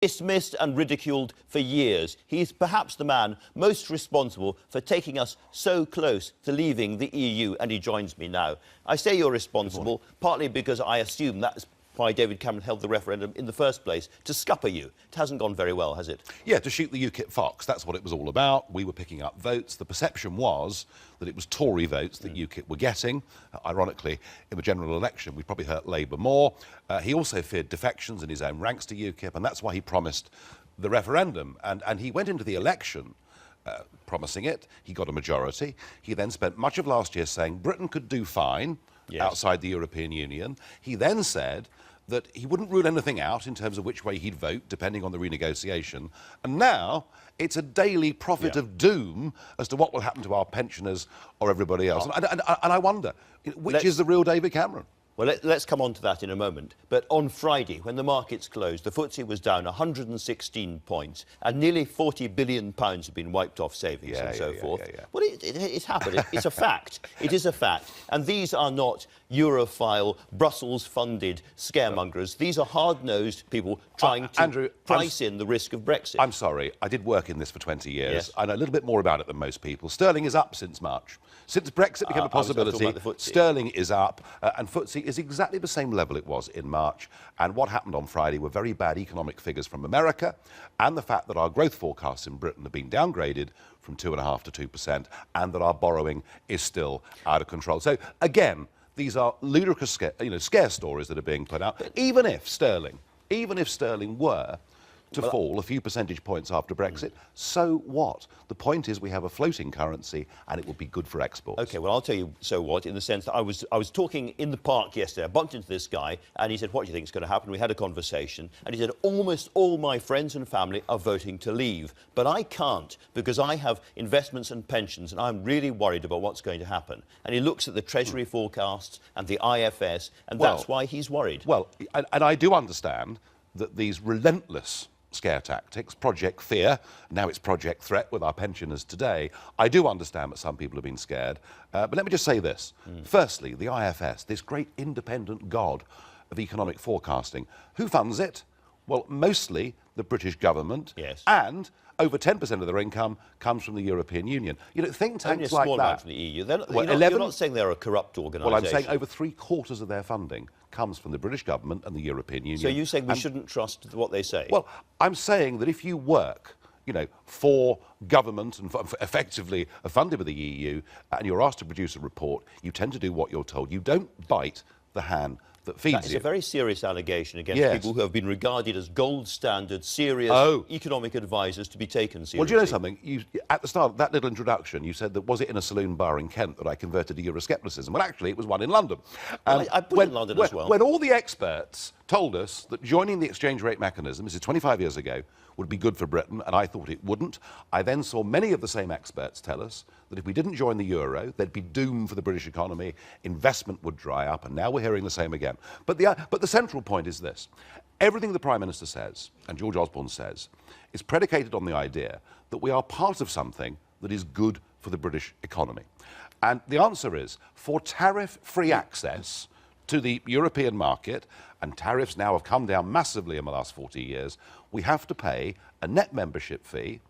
dismissed and ridiculed for years. He's perhaps the man most responsible for taking us so close to leaving the EU, and he joins me now. I say you're responsible, partly because I assume that's why David Cameron held the referendum in the first place, to scupper you. It hasn't gone very well, has it? Yeah, to shoot the UKIP fox. That's what it was all about. We were picking up votes. The perception was that it was Tory votes that UKIP were getting. Ironically, in the general election, we probably hurt Labour more. He also feared defections in his own ranks to UKIP, and that's why he promised the referendum. And he went into the election promising it. He got a majority. He then spent much of last year saying Britain could do fine outside the European Union. He then said that he wouldn't rule anything out in terms of which way he'd vote, depending on the renegotiation. And now it's a daily prophet of doom as to what will happen to our pensioners or everybody else. And I wonder, which is the real David Cameron? Well, let's come on to that in a moment. But on Friday, when the markets closed, the FTSE was down 116 points and nearly £40 billion have been wiped off savings and so forth. Well, it's happened. It's a fact. It is a fact. And these are not Europhile, Brussels-funded scaremongers. These are hard-nosed people trying to price in the risk of Brexit. I'm sorry. I did work in this for 20 years. I know a little bit more about it than most people. Sterling is up since March. Since Brexit became a possibility, sterling is up, and FTSE is exactly the same level it was in March. And what happened on Friday were very bad economic figures from America, and the fact that our growth forecasts in Britain have been downgraded from 2.5% to 2%, and that our borrowing is still out of control. So, again, these are ludicrous scare stories that are being put out. Even if sterling were to fall a few percentage points after Brexit, so what? The point is we have a floating currency and it will be good for exports. OK, well, I'll tell you so what, in the sense that I was talking in the park yesterday. I bumped into this guy and he said, what do you think is going to happen? We had a conversation and he said, almost all my friends and family are voting to leave. But I can't because I have investments and pensions and I'm really worried about what's going to happen. And he looks at the Treasury forecasts and the IFS and that's why he's worried. Well, and I do understand that these relentless scare tactics, Project Fear, now it's Project Threat with our pensioners today. I do understand that some people have been scared. But let me just say this. Firstly, the IFS, this great independent god of economic forecasting, who funds it? Well, mostly the British government. And over 10% of their income comes from the European Union. You know, think tanks like that... Only a small amount from the EU. You're not saying they're a corrupt organisation. Well, I'm saying over 3/4 of their funding comes from the British government and the European Union. So you're saying we shouldn't trust what they say? Well, I'm saying that if you work, for government and effectively are funded by the EU, and you're asked to produce a report, you tend to do what you're told. You don't bite the hand that feeds you. That is a very serious allegation against people who have been regarded as gold standard, serious economic advisors to be taken seriously. Well, do you know something? At the start of that little introduction, you said that was it in a saloon bar in Kent that I converted to Euroscepticism? Well, actually, it was one in London. I put it in London as well. When all the experts told us that joining the exchange rate mechanism, this is 25 years ago, would be good for Britain, and I thought it wouldn't. I then saw many of the same experts tell us that if we didn't join the euro, there'd be doom for the British economy, investment would dry up, and now we're hearing the same again. But the central point is this. Everything the Prime Minister says, and George Osborne says, is predicated on the idea that we are part of something that is good for the British economy. And the answer is, for tariff-free access to the European market, and tariffs now have come down massively in the last 40 years, we have to pay a net membership fee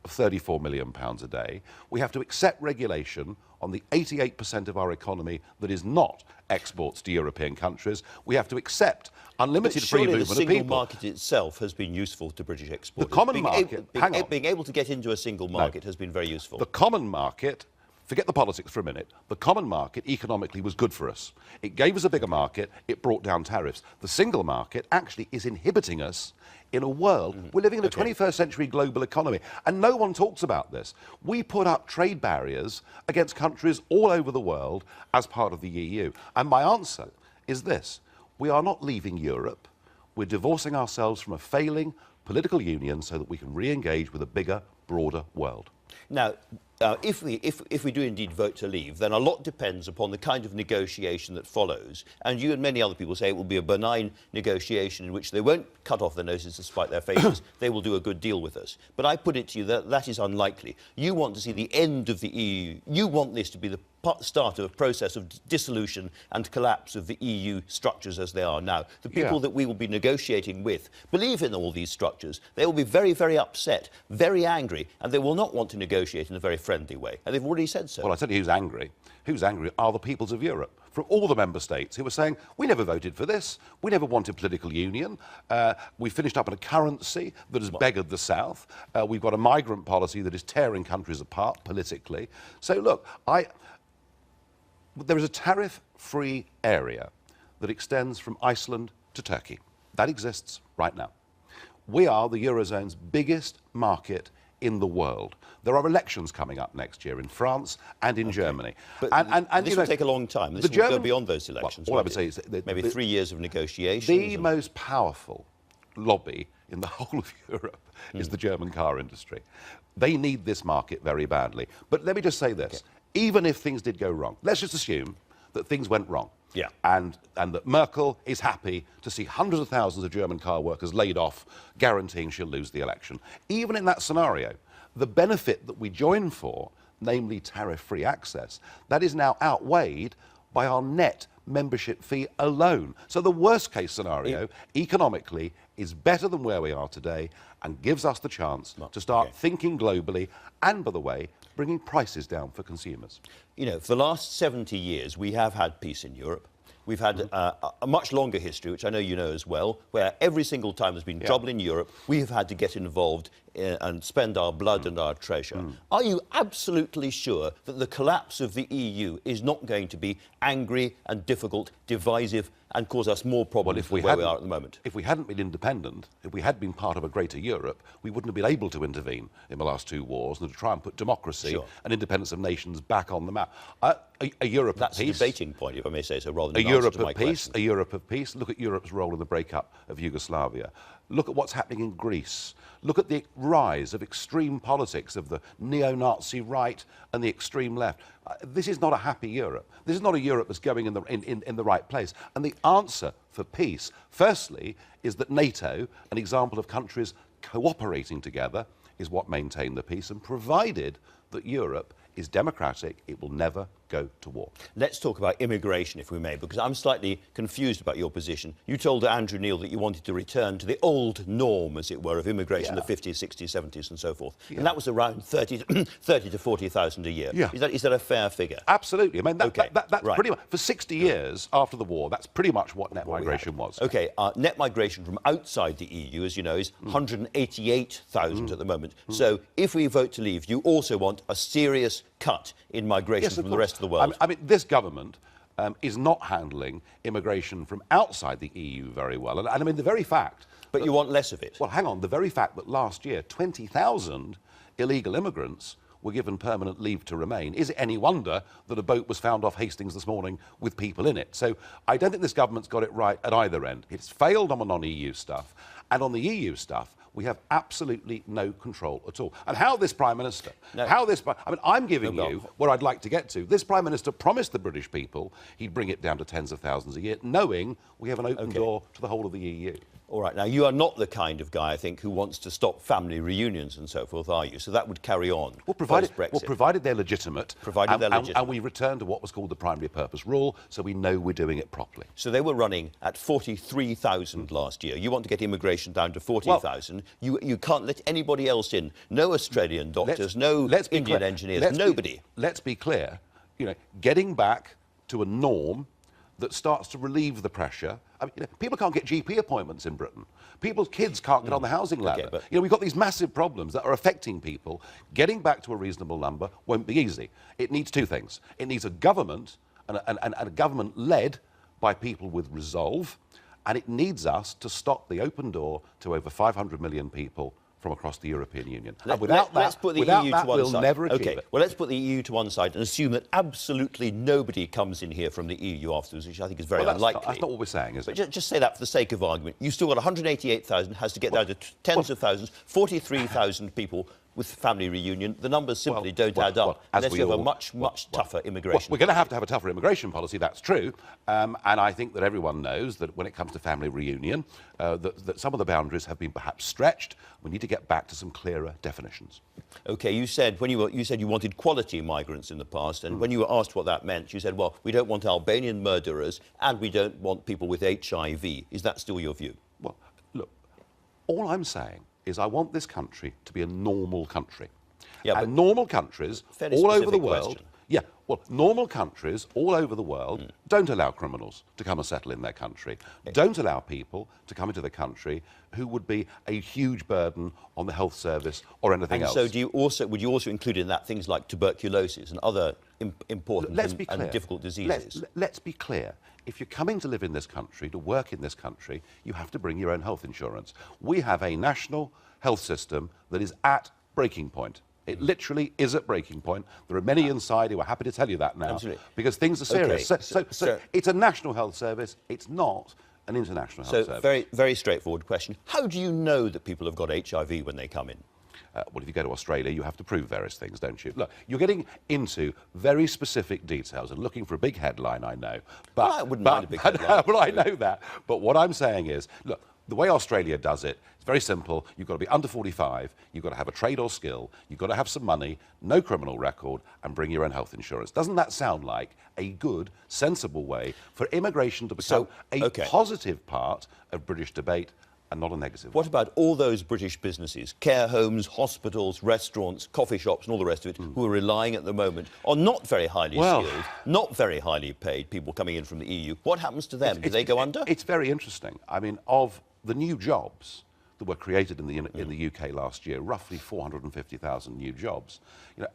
of £34 million a day. We have to accept regulation on the 88% of our economy that is not exports to European countries. We have to accept unlimited free movement of people. The single market itself has been useful to British exporters. The common market, being able to get into a single market has been very useful. The common market, forget the politics for a minute, the common market economically was good for us. It gave us a bigger market, it brought down tariffs. The single market actually is inhibiting us in a world. We're living in a 21st century global economy, and no one talks about this. We put up trade barriers against countries all over the world as part of the EU. And my answer is this. We are not leaving Europe. We're divorcing ourselves from a failing political union so that we can re-engage with a bigger, broader world. Now, if we do indeed vote to leave, then a lot depends upon the kind of negotiation that follows. And you and many other people say it will be a benign negotiation in which they won't cut off their noses to spite their faces. They will do a good deal with us. But I put it to you that that is unlikely. You want to see the end of the EU. You want this to be the start of a process of dissolution and collapse of the EU structures as they are now. The people that we will be negotiating with believe in all these structures. They will be very, very upset, very angry, and they will not want to negotiate in a very friendly way. And they've already said so. Well, I tell you who's angry. Who's angry are the peoples of Europe, from all the member states who were saying, we never voted for this, we never wanted political union, we finished up on a currency that has beggared the South, we've got a migrant policy that is tearing countries apart politically. So look, there is a tariff-free area that extends from Iceland to Turkey. That exists right now. We are the Eurozone's biggest market in the world. There are elections coming up next year in France and in Germany. But this will take a long time. This will go beyond those elections. Well, all I would say is maybe 3 years of negotiations. The most powerful lobby in the whole of Europe is the German car industry. They need this market very badly. But let me just say this. Even if things did go wrong, let's just assume that things went wrong. Yeah. And that Merkel is happy to see hundreds of thousands of German car workers laid off, guaranteeing she'll lose the election. Even in that scenario, the benefit that we join for, namely tariff-free access, that is now outweighed by our net membership fee alone. So the worst-case scenario, economically, is better than where we are today and gives us the chance to start thinking globally and, by the way, bringing prices down for consumers. You know, for the last 70 years, we have had peace in Europe. We've had a much longer history, which I know you know as well, where every single time there's been trouble in Europe, we have had to get involved and spend our blood and our treasure. Are you absolutely sure that the collapse of the EU is not going to be angry and difficult, divisive, and cause us more problems than where we are at the moment? If we hadn't been independent, if we had been part of a greater Europe, we wouldn't have been able to intervene in the last 2 wars and to try and put democracy and independence of nations back on the map. A Europe of peace. That's a debating point, if I may say so, rather than a Europe of peace. A Europe of peace. Look at Europe's role in the breakup of Yugoslavia. Look at what's happening in Greece. Look at the rise of extreme politics of the neo-Nazi right and the extreme left. This is not a happy Europe. This is not a Europe that's going in the right place. And the answer for peace, firstly, is that NATO, an example of countries cooperating together, is what maintain the peace. And provided that Europe is democratic, it will never go to war. Let's talk about immigration, if we may, because I'm slightly confused about your position. You told Andrew Neil that you wanted to return to the old norm, as it were, of immigration in the 50s, 60s, 70s and so forth. And that was around 30 to 40,000 a year. Is that a fair figure? Absolutely. I mean, that's pretty much, for 60 years after the war, that's pretty much what net migration was. OK, net migration from outside the EU, as you know, is 188,000 at the moment. So if we vote to leave, you also want a serious cut in migration from the rest of the world. I mean, this government is not handling immigration from outside the EU very well. And I mean, the very fact... But you want less of it. Well, hang on. The very fact that last year 20,000 illegal immigrants were given permanent leave to remain, is it any wonder that a boat was found off Hastings this morning with people in it? So I don't think this government's got it right at either end. It's failed on the non-EU stuff, and on the EU stuff, we have absolutely no control at all. And how this Prime Minister, I mean, I'm giving you what I'd like to get to. This Prime Minister promised the British people he'd bring it down to tens of thousands a year, knowing we have an open door to the whole of the EU. All right, now, you are not the kind of guy, I think, who wants to stop family reunions and so forth, are you? So that would carry on provided they're legitimate. And we return to what was called the primary purpose rule, so we know we're doing it properly. So they were running at 43,000 last year. You want to get immigration down to 40,000. You can't let anybody else in. No Australian doctors, no Indian engineers, nobody. Let's be clear. You know, getting back to a norm that starts to relieve the pressure. I mean, people can't get GP appointments in Britain. People's kids can't get on the housing ladder. We've got these massive problems that are affecting people. Getting back to a reasonable number won't be easy. It needs 2 things. It needs a government, and a government led by people with resolve, and it needs us to stop the open door to over 500 million people from across the European Union. Let's put the EU to one we'll side. Never achieve it. Well, let's put the EU to one side and assume that absolutely nobody comes in here from the EU afterwards, which I think is very unlikely. That's not what we're saying, is it? Just say that for the sake of argument. You still got 188,000, has to get down to tens of thousands, 43,000 people with family reunion. The numbers simply don't add up unless you have a much tougher immigration. We're going to have a tougher immigration policy, that's true. And I think that everyone knows that when it comes to family reunion, that some of the boundaries have been perhaps stretched. We need to get back to some clearer definitions. OK, you said you wanted quality migrants in the past, and when you were asked what that meant, you said, well, we don't want Albanian murderers and we don't want people with HIV. Is that still your view? Well, look, all I'm saying is I want this country to be a normal country. Yeah, and normal countries all over the world... Question. Yeah, well, normal countries all over the world don't allow criminals to come and settle in their country, don't allow people to come into the country who would be a huge burden on the health service or anything else. So would you also include in that things like tuberculosis and other important and difficult diseases? Let's be clear. If you're coming to live in this country, to work in this country, you have to bring your own health insurance. We have a national health system that is at breaking point. It literally is at breaking point. There are many inside who are happy to tell you that now. Absolutely. Because things are serious. Okay. So it's a national health service. It's not an international health service. So very straightforward question. How do you know that people have got HIV when they come in? Well, if you go to Australia, you have to prove various things, don't you? Look, you're getting into very specific details and looking for a big headline, I know. But, I wouldn't mind a big headline. Well, I know that. But what I'm saying is, look, the way Australia does it, it's very simple. You've got to be under 45, you've got to have a trade or skill, you've got to have some money, no criminal record, and bring your own health insurance. Doesn't that sound like a good, sensible way for immigration to become a positive part of British debate and not a negative one? What about all those British businesses, care homes, hospitals, restaurants, coffee shops and all the rest of it, who are relying at the moment on not very highly skilled, not very highly paid people coming in from the EU? What happens to them? Do they go under? It's very interesting. I mean, of the new jobs that were created in the UK last year, roughly 450,000 new jobs,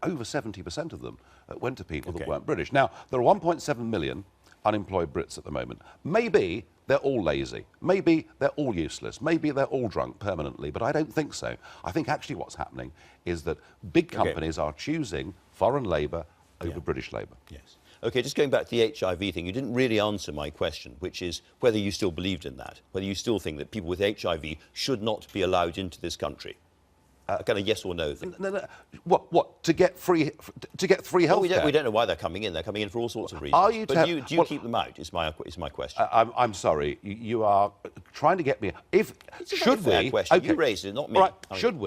over 70% of them went to people that weren't British. Now, there are 1.7 million unemployed Brits at the moment. Maybe they're all lazy. Maybe they're all useless. Maybe they're all drunk permanently, but I don't think so. I think actually what's happening is that big companies are choosing foreign labour over British labour. Yes. OK, just going back to the HIV thing, you didn't really answer my question, which is whether you still believed in that, whether you still think that people with HIV should not be allowed into this country. Kind of yes or no thing. No. What? To get free health care? We don't know why they're coming in. They're coming in for all sorts of reasons. Do you keep them out? Is my question. I'm sorry. You are trying to get me. Should we? Okay. You raised it, not me. Right. Should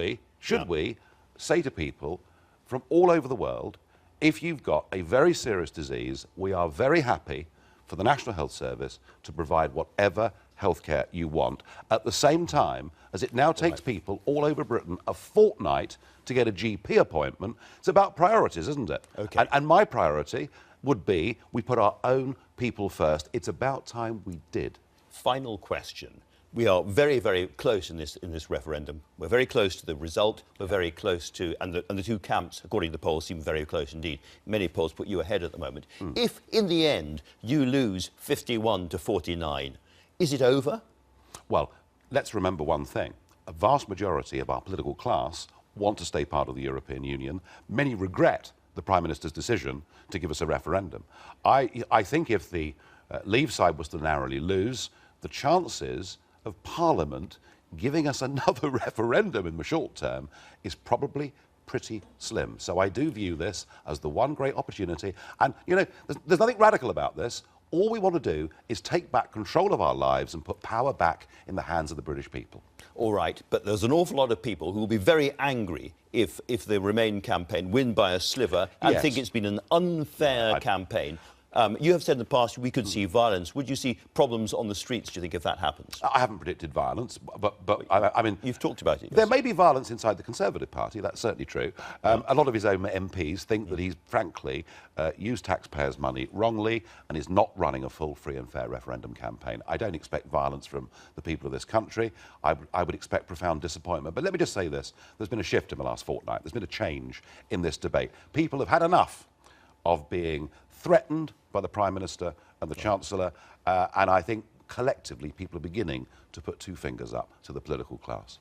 we say to people from all over the world, if you've got a very serious disease, we are very happy for the National Health Service to provide whatever healthcare you want, at the same time as it now takes people all over Britain a fortnight to get a GP appointment. It's about priorities, isn't it? Okay. And my priority would be we put our own people first. It's about time we did. Final question. We are very, very close in this referendum. We're very close to the result. We're very close to, and the two camps, according to the polls, seem very close indeed. Many polls put you ahead at the moment. If, in the end, you lose 51 to 49, is it over? Well, let's remember one thing. A vast majority of our political class want to stay part of the European Union. Many regret the Prime Minister's decision to give us a referendum. I think if the Leave side was to narrowly lose, the chances of Parliament giving us another referendum in the short term is probably pretty slim. So I do view this as the one great opportunity. And, there's nothing radical about this. All we want to do is take back control of our lives and put power back in the hands of the British people. All right, but there's an awful lot of people who will be very angry if the Remain campaign win by a sliver and think it's been an unfair campaign. You have said in the past we could see violence. Would you see problems on the streets, do you think, if that happens? I haven't predicted violence, but I mean... You've talked about it. Yes. There may be violence inside the Conservative Party, that's certainly true. A lot of his own MPs think that he's, frankly, used taxpayers' money wrongly and is not running a full, free and fair referendum campaign. I don't expect violence from the people of this country. I would expect profound disappointment. But let me just say this. There's been a shift in the last fortnight. There's been a change in this debate. People have had enough of being threatened by the Prime Minister and the Chancellor, and I think collectively people are beginning to put two fingers up to the political class.